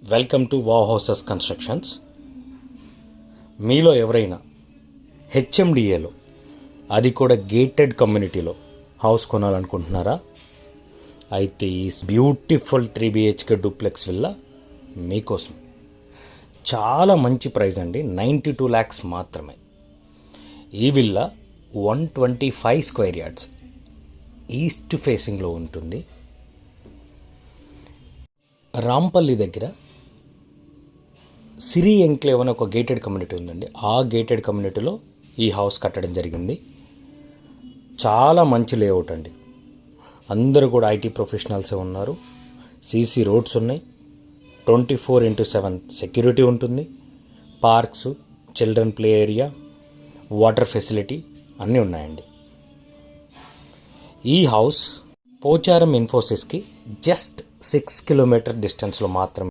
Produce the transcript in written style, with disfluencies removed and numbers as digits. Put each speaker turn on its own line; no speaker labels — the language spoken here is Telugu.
Welcome to wow houses constructions. మీలో ఎవరైనా హెచ్ఎండిఏలో, అది కూడా గేటెడ్ కమ్యూనిటీలో హౌస్ కొనాలనుకుంటున్నారా? అయితే ఈ బ్యూటిఫుల్ 3BHK డూప్లెక్స్ విల్లా మీకోసం. చాలా మంచి ప్రైస్ అండి, 92 lakhs మాత్రమే. ఈ విల్లా 125 square yards ఈస్ట్ ఫేసింగ్లో ఉంటుంది. రాంపల్లి దగ్గర సిరి ఎంక్లేవ్ అనే ఒక గేటెడ్ కమ్యూనిటీ ఉందండి. ఆ గేటెడ్ కమ్యూనిటీలో ఈ హౌస్ కట్టడం జరిగింది. చాలా మంచి లేఅవుట్ అండి. అందరూ కూడా ఐటీ ప్రొఫెషనల్సే ఉన్నారు. సీసీ రోడ్స్ ఉన్నాయి. 24/7 సెక్యూరిటీ ఉంటుంది. Parks, children play area, water facility అన్నీ ఉన్నాయండి. ఈ హౌస్ పోచారం ఇన్ఫోసిస్కి జస్ట్ 6 kilometer డిస్టెన్స్లో మాత్రమే